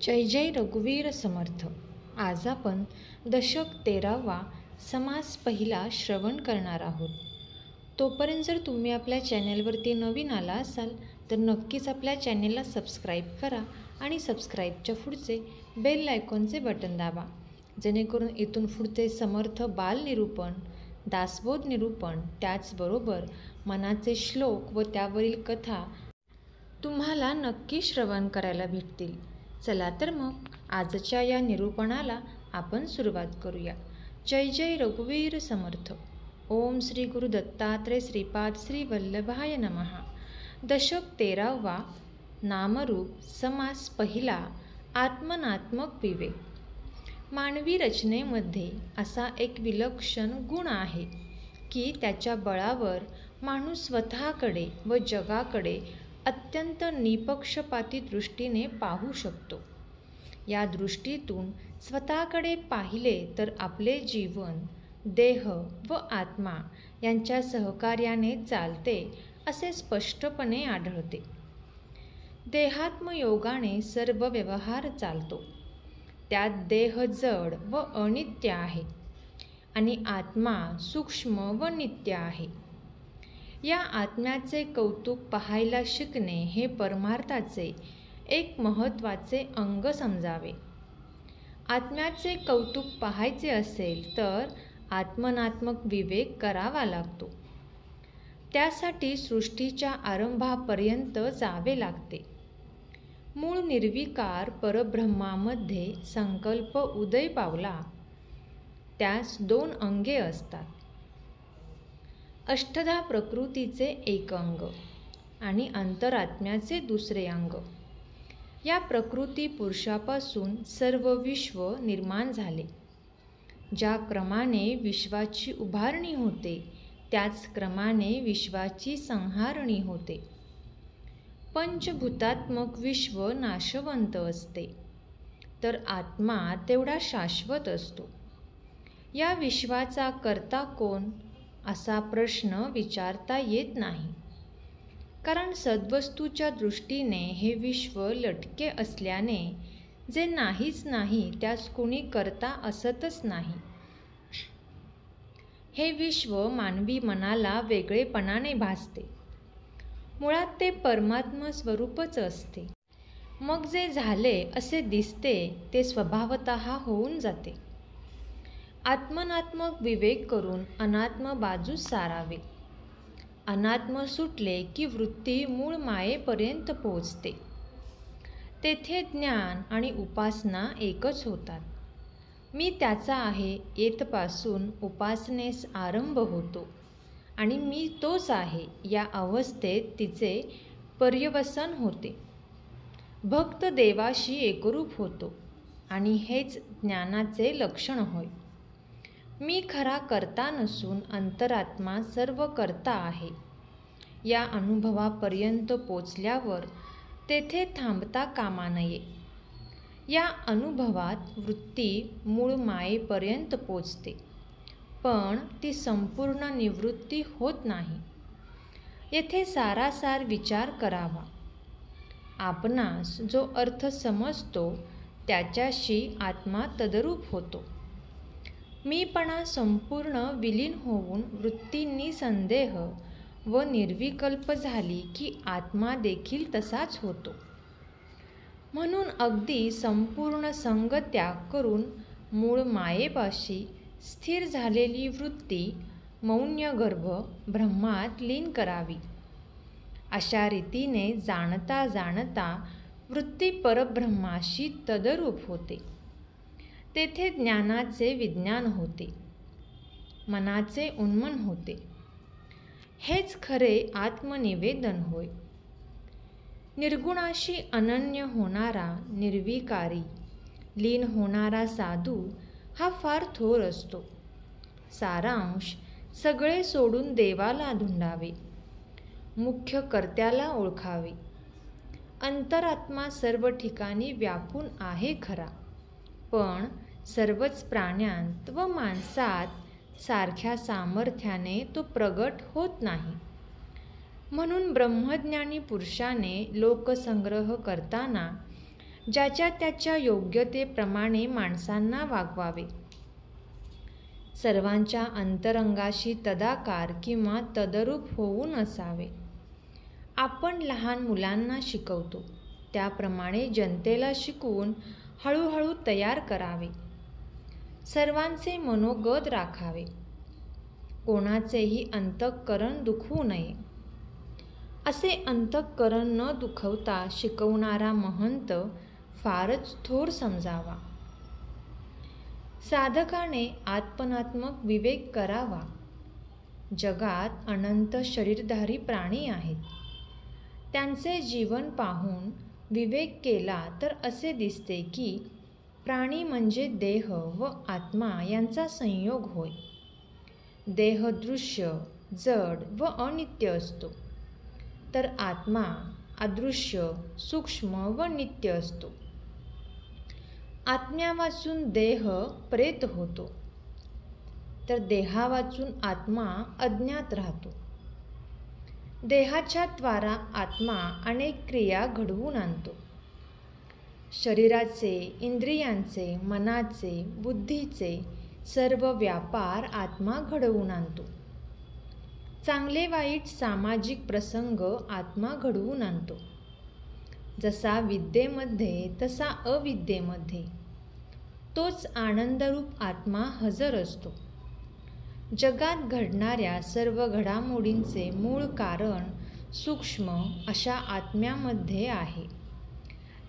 जय जय रघुवीर समर्थ. आज आपण दशक 13वा समास पहिला श्रवण करणार आहोत. तोपर्यंत जर तुम्ही आपल्या चॅनेलवरती नवीन आला असाल तर नक्कीच आपल्या चॅनेलला सबस्क्राईब करा आणि सबस्क्राईबच्या पुढचे बेल आयकॉनचे बटन दाबा, जेणेकरून इथून पुढचे समर्थ बाल निरूपण, दासबोध निरूपण, त्याचबरोबर मनाचे श्लोक व त्यावरील कथा तुम्हाला नक्की श्रवण करायला भेटतील. चला तर मग आजच्या या निरूपणाला आपण सुरुवात करूया. जय जय रघुवीर समर्थ. ओम श्री गुरु दत्तात्रय श्रीपाद श्री वल्लभाय नमः. दशक 13वा नामरूप समास पहिला आत्मनात्मक विवेक. मानवी रचनेमध्ये असा एक विलक्षण गुण आहे की त्याच्या बळावर माणूस स्वतःकडे व जगाकडे अत्यंत निपक्षपाती दृष्टीने पाहू शकतो. या दृष्टीतून स्वतःकडे पाहिले तर आपले जीवन देह व आत्मा यांच्या सहकार्याने चालते असे स्पष्टपणे आढळते. देहात्मयोगाने सर्व व्यवहार चालतो. त्यात देह जड व अनित्य आहे आणि आत्मा सूक्ष्म व नित्य आहे. या आत्म्याचे कौतुक पाहायला शिकणे हे परमार्थाचे एक महत्त्वाचे अंग समजावे. आत्म्याचे कौतुक पाहायचे असेल तर आत्मनात्मक विवेक करावा लागतो. त्यासाठी सृष्टीच्या आरंभापर्यंत जावे लागते. मूळ निर्विकार परब्रह्मामध्ये संकल्प उदय पावला. त्यास 2 अंगे असतात. अष्टधा प्रकृतीचे एक अंग आणि अंतरात्म्याचे दुसरे अंग. या प्रकृती पुरुषापासून सर्व विश्व निर्माण झाले. ज्या क्रमाने विश्वाची उभारणी होते त्याच क्रमाने विश्वाची संहारणी होते. पंचभूतात्मक विश्व नाशवंत असते तर आत्मा तेवढा शाश्वत असतो. या विश्वाचा कर्ता कोण असा प्रश्न विचारता येत नाही, कारण सद्वस्तूच्या दृष्टीने हे विश्व लटके असल्याने जे नाहीच नाही त्यास कुणी कर्ता असतच नाही. हे विश्व मानवी मनाला वेगळेपणाने भासते. मुळात ते परमात्म स्वरूपच असते. मग जे झाले असे दिसते ते स्वभावतः होऊन जाते. आत्मनात्मक विवेक करून अनात्म बाजूस सारावे. अनात्म सुटले की वृत्ती मूळ मायेपर्यंत पोहोचते. तेथे ज्ञान आणि उपासना एकच होतात. मी त्याचा आहे येथपासून उपासनेस आरंभ होतो आणि मी तोच आहे या अवस्थेत तिचे पर्यवसन होते. भक्त देवाशी एकरूप होतो आणि हेच ज्ञानाचे लक्षण होय. मी खरा कर्ता नसून अंतरात्मा सर्व कर्ता आहे. या अनुभवापर्यंत पोचल्यावर तेथे थांबता कामा नये. या अनुभवात वृत्ती मूळ मायेपर्यंत पोचते, पण ती संपूर्ण निवृत्ती होत नाही. येथे सारासार विचार करावा. आपणास जो अर्थ समजतो त्याच्याशी आत्मा तदरूप होतो. मीपणा संपूर्ण विलीन होऊन वृत्ती निसंदेह व निर्विकल्प झाली की आत्मा देखील तसाच होतो. म्हणून अगदी संपूर्ण संग त्याग करून मूळ मायेपाशी स्थिर झालेली वृत्ती मौन्यगर्भ ब्रह्मात लीन करावी. अशा रीतीने जाणता जाणता वृत्ती परब्रह्माशी तदरूप होते. तेथे ज्ञानाचे विज्ञान होते, मनाचे उन्मन होते. हेच खरे आत्मनिवेदन होय. निर्गुणाशी अनन्य होणारा निर्विकारी लीन होणारा साधू हा फार थोर असतो. सारांश सगळे सोडून देवाला धुंडावे, मुख्य कर्त्याला ओळखावे. अंतरात्मा सर्व ठिकाणी व्यापून आहे खरा, पण सर्वच प्राण्यांत व माणसात सारख्या सामर्थ्याने तो प्रगट होत नाही. म्हणून ब्रह्मज्ञानी पुरुषाने लोकसंग्रह करताना ज्याच्या त्याच्या योग्यतेप्रमाणे माणसांना वागवावे. सर्वांच्या अंतरंगाशी तदाकार किंवा तदरूप होऊ नसावे. आपण लहान मुलांना शिकवतो त्याप्रमाणे जनतेला शिकवून हळूहळू तयार करावे. सर्वांचे मनोगत राखावे. कोणाचेही अंतःकरण दुखवू नये. असे अंतःकरण न दुखवता शिकवणारा महंत फारच थोर समजावा. साधकाने आत्मनात्मक विवेक करावा. जगात अनंत शरीरधारी प्राणी आहेत. त्यांचे जीवन पाहून विवेक केला तर असे दिसते की प्राणी म्हणजे देह व आत्मा यांचा संयोग होय. देह दृश्य, जड व अनित्य असतो, तर आत्मा अदृश्य, सूक्ष्म व नित्य असतो. आत्म्यावाचून देह प्रेत होतो, तर देहावाचून आत्मा अज्ञात राहतो. देहाच्या द्वारा आत्मा अनेक क्रिया घडवून आणतो. शरीराचे, इंद्रियांचे, मनाचे, बुद्धीचे सर्व व्यापार आत्मा घडवून आणतो. चांगले वाईट सामाजिक प्रसंग आत्मा घडवून आणतो. जसा विद्येमध्ये तसा अविद्येमध्ये तोच आनंदरूप आत्मा हजर असतो. जगात घडणाऱ्या सर्व घडामोडींचे मूळ कारण सूक्ष्म अशा आत्म्यामध्ये आहे.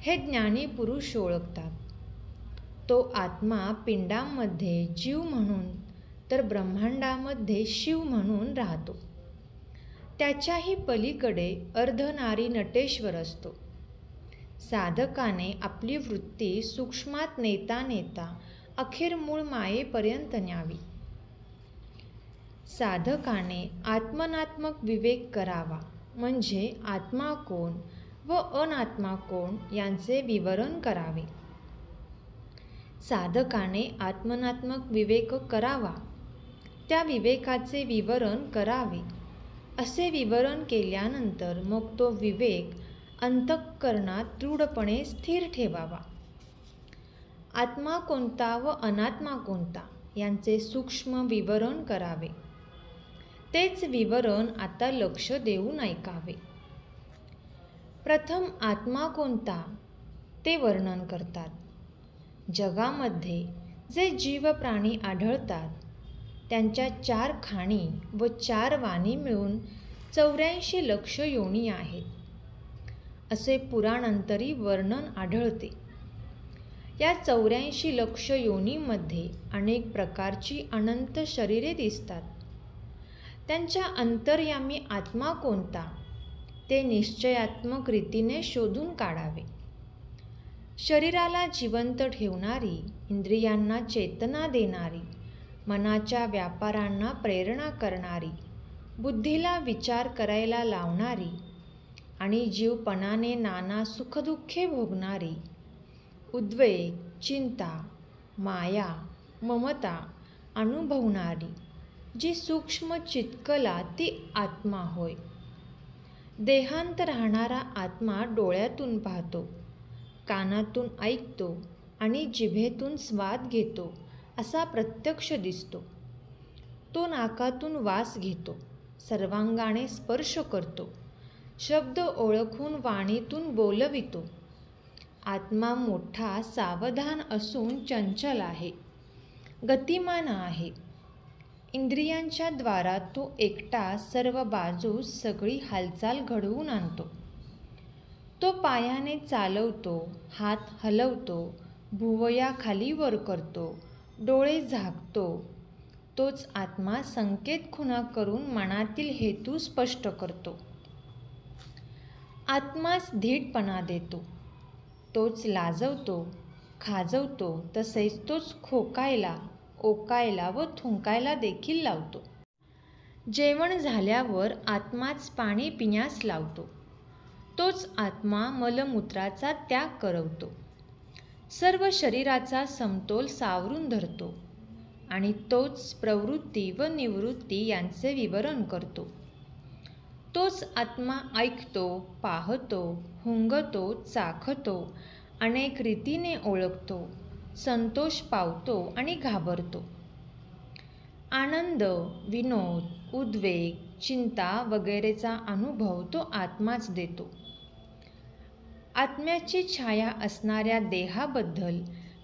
हे ज्ञानी पुरुष ओळखतात. तो आत्मा पिंडांमध्ये जीव म्हणून तर ब्रह्मांडामध्ये शिव म्हणून राहतो. त्याच्याही पलीकडे अर्धनारी नटेश्वर असतो. साधकाने आपली वृत्ती सूक्ष्मात नेता नेता अखेर मूळ मायेपर्यंत न्यावी. साधकाने आत्मनात्मक विवेक करावा, म्हणजे आत्मा कोण व अनात्मा कोण यांचे विवरण करावे. साधकाने आत्मनात्मक विवेक करावा, त्या विवेकाचे विवरण करावे. असे विवरण केल्यानंतर मग तो विवेक अंतःकरणात दृढपणे स्थिर ठेवावा. आत्मा कोणता व अनात्मा कोणता यांचे सूक्ष्म विवरण करावे. तेच विवरण आता लक्ष देऊन ऐकावे. प्रथम आत्मा कोणता ते वर्णन करतात. जगामध्ये जे जीव प्राणी आढळतात त्यांच्या 4 खाणी व 4 वाणी मिळून 84 लक्ष योनी आहेत, असे पुराणांतरी वर्णन आढळते. या 84 लक्ष योनीमध्ये अनेक प्रकारची अनंत शरीरे दिसतात. त्यांच्या अंतर्यामी आत्मा कोणता ते निश्चयात्मक रीतीने शोधून काढावे. शरीराला जिवंत ठेवणारी, इंद्रियांना चेतना देणारी, मनाच्या व्यापारांना प्रेरणा करणारी, बुद्धीला विचार करायला लावणारी आणि जीवपणाने नाना सुखदुःखे भोगणारी, उद्वेग, चिंता, माया, ममता अनुभवणारी जी सूक्ष्म चित्कला ती आत्मा होय. देहांत राहणारा आत्मा डोळ्यातून पाहतो, कानातून ऐकतो आणि जिभेतून स्वाद घेतो असा प्रत्यक्ष दिसतो. तो नाकातून वास घेतो, सर्वांगाने स्पर्श करतो, शब्द ओळखून वाणीतून बोलवितो. आत्मा मोठा सावधान असून चंचल आहे, गतिमान आहे. इंद्रियांच्या द्वारा तो एकटा सर्व बाजूस सगळी हालचाल घडवून आणतो. तो पायाने चालवतो, हात हलवतो, भुवया खाली वर करतो, डोळे झाकतो. तोच आत्मा संकेत खुणा करून मनातील हेतू स्पष्ट करतो. आत्माच धीटपणा देतो. तोच लाजवतो, खाजवतो, तसेच तोच खोकायला, ओकायला व थुंकायला देखील लावतो. जेवण झाल्यावर आत्माच पाणी पिण्यास लावतो. तोच आत्मा मलमूत्राचा त्याग करवतो. सर्व शरीराचा समतोल सावरून धरतो आणि तोच प्रवृत्ती व निवृत्ती यांचे विवरण करतो. तोच आत्मा ऐकतो, पाहतो, हुंगतो, चाखतो अनेक रीतीने ओळखतो, संतोष पावतो आणि घाबरतो. आनंद, विनोद, उद्वेग, चिंता वगैरेचा अनुभव तो आत्माच देतो. आत्म्याची छाया असणाऱ्या देहाबद्दल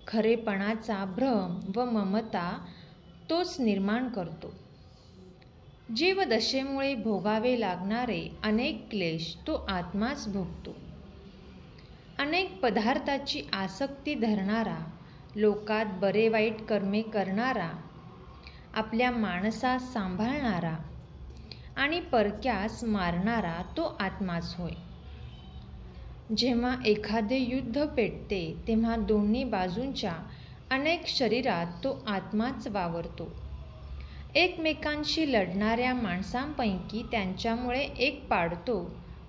खरेपणाचा भ्रम व ममता तोच निर्माण करतो. जीवदशेमुळे भोगावे लागणारे अनेक क्लेश तो आत्माच भोगतो. अनेक पदार्थाची आसक्ती धरणारा, लोकात बरे वाईट कर्मे करणारा, आपल्या माणसास सांभाळणारा आणि परक्यास मारणारा तो आत्माच होय. जेव्हा एखादे युद्ध पेटते तेव्हा दोन्ही बाजूंच्या अनेक शरीरात तो आत्माच वावरतो. एकमेकांशी लढणाऱ्या माणसांपैकी त्यांच्यामुळे एक पाडतो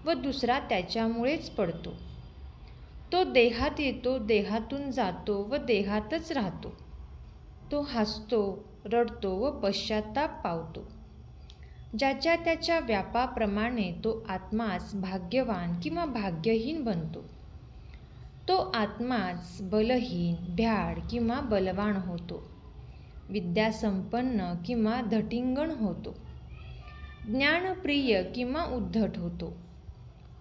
व दुसरा त्याच्यामुळेच पडतो. तो देहात येतो, देहातून जातो व देहातच राहतो. तो हसतो, रडतो व पश्चाताप पावतो. ज्याच्या त्याच्या व्यापाप्रमाणे तो आत्माच भाग्यवान किंवा भाग्यहीन बनतो. तो आत्माच बलहीन, भ्याड किंवा बलवान होतो. विद्यासंपन्न किंवा धटिंगण होतो. ज्ञानप्रिय किंवा उद्धट होतो.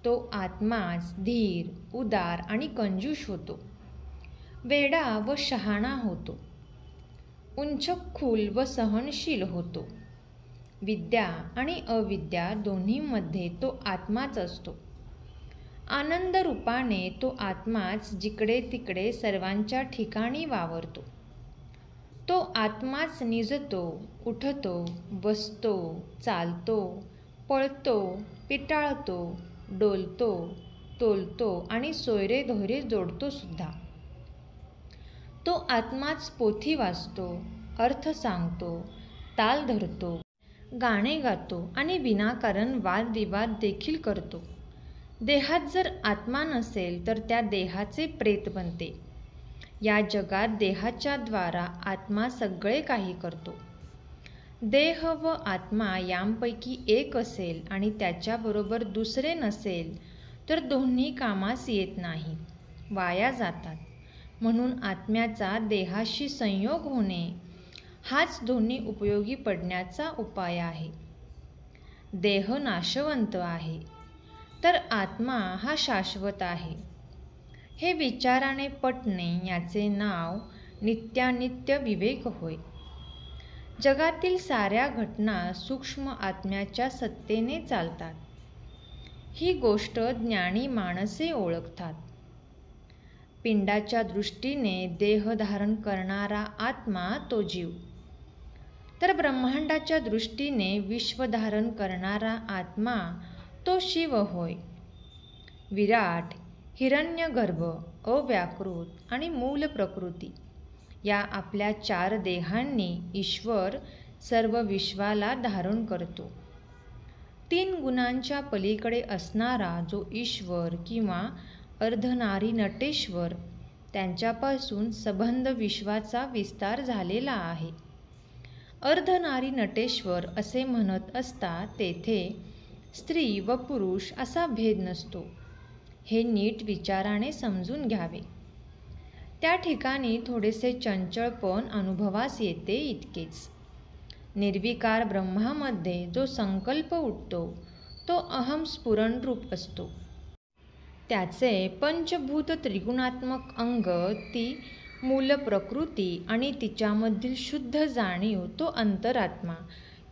तो आत्माच धीर, उदार आणि कंजूष होतो. वेडा व शहाणा होतो. उंचखूल व सहनशील होतो. विद्या आणि अविद्या दोन्हीमध्ये तो आत्माच असतो. आनंद रूपाने तो आत्माच जिकडे तिकडे सर्वांच्या ठिकाणी वावरतो. तो आत्माच निजतो, उठतो, बसतो, चालतो, पळतो, पिटाळतो, डोलतो, तोलतो आणि सोयरे-धोयरे जोडतो सुद्धा. तो आत्माच पोथी वाचतो, अर्थ सांगतो, ताल धरतो, गाणे गातो आणि विनाकारण वादविवाद देखील करतो. देहात जर आत्मा नसेल तर त्या देहाचे प्रेत बनते. या जगात देहाच्या द्वारा आत्मा सगळे काही करतो. देह व आत्मा यांपैकी एक असेल आणि त्याच्याबरोबर दुसरे नसेल तर दोन्ही कामास येत नाही, वाया जातात. म्हणून आत्म्याचा देहाशी संयोग होणे हाच दोन्ही उपयोगी पडण्याचा उपाय आहे. देह नाशवंत आहे तर आत्मा हा शाश्वत आहे. हे विचाराने पटणे याचे नाव नित्यानित्य विवेक होय. जगातील साऱ्या घटना सूक्ष्म आत्म्याच्या सत्तेने चालतात. ही गोष्ट ज्ञानी माणसे ओळखतात. पिंडाच्या दृष्टीने देह धारण करणारा आत्मा तो जीव, तर ब्रह्मांडाच्या दृष्टीने विश्व धारण करणारा आत्मा तो शिव होय. विराट, हिरण्यगर्भ, अव्याकृत आणि मूल प्रकृती या आपल्या 4 देहांनी ईश्वर सर्व विश्वाला धारण करतो. 3 गुणांच्या पलीकडे असणारा जो ईश्वर किंवा अर्धनारी नटेश्वर, त्यांच्यापासून सबंध विश्वाचा विस्तार झालेला आहे. अर्धनारी नटेश्वर असे म्हणत असता तेथे स्त्री व पुरुष असा भेद नसतो. हे नीट विचाराने समजून घ्यावे. त्या ठिकाणी थोडेसे चंचळपण अनुभवास येते इतकेच. निर्विकार ब्रह्मामध्ये जो संकल्प उठतो तो अहम स्फुरणरूप असतो. त्याचे पंचभूत त्रिगुणात्मक अंग, ती मूल प्रकृती आणि तिच्यामधील शुद्ध जाणीव तो अंतरात्मा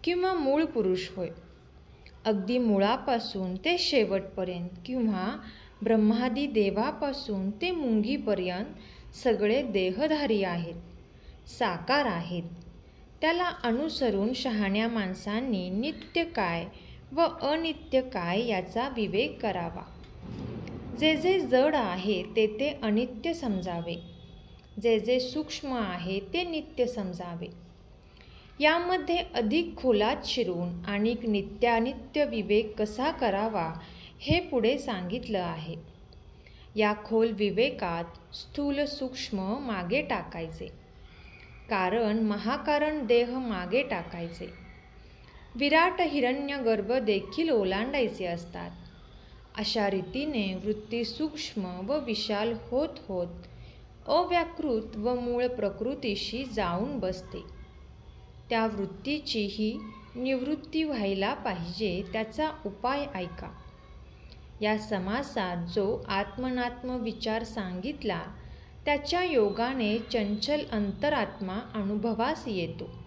किंवा मूळ पुरुष होय. अगदी मुळापासून ते शेवटपर्यंत किंवा ब्रह्मादी देवापासून ते मुंगीपर्यंत सगळे देहधारी आहेत, साकार आहेत. त्याला अनुसरून शहाण्या माणसांनी नित्य काय व अनित्य काय याचा विवेक करावा. जे जे जड आहे ते ते अनित्य समजावे, जे जे सूक्ष्म आहे ते नित्य समजावे. यामध्ये अधिक खोलात शिरून आणि नित्यानित्य विवेक कसा करावा हे पुढे सांगितलं आहे. या खोल विवेकात स्थूल सूक्ष्म मागे टाकायचे, कारण महाकारण देह मागे टाकायचे. विराट हिरण्यगर्भ देखील ओलांडायचे असतात. अशा रीतीने वृत्ती सूक्ष्म व विशाल होत होत अव्याकृत व मूळ प्रकृतीशी जाऊन बसते. त्या वृत्तीचीही निवृत्ती व्हायला पाहिजे, त्याचा उपाय ऐका. या समासात जो आत्मनात्म विचार सांगितला त्याच्या योगाने चंचल अंतरात्मा अनुभवास येतो.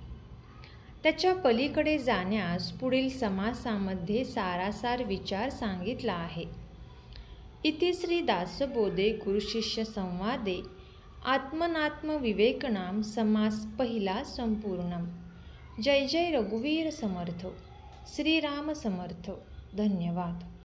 त्याच्या पलीकडे जाण्यास पुढील समासामध्ये सारासार विचार सांगितला आहे. इति श्री दासबोधे गुरुशिष्य संवादे आत्मनात्म विवेकनाम समास पहिला संपूर्णम. जय जय रघुवीर समर्थ. श्रीराम समर्थ. धन्यवाद.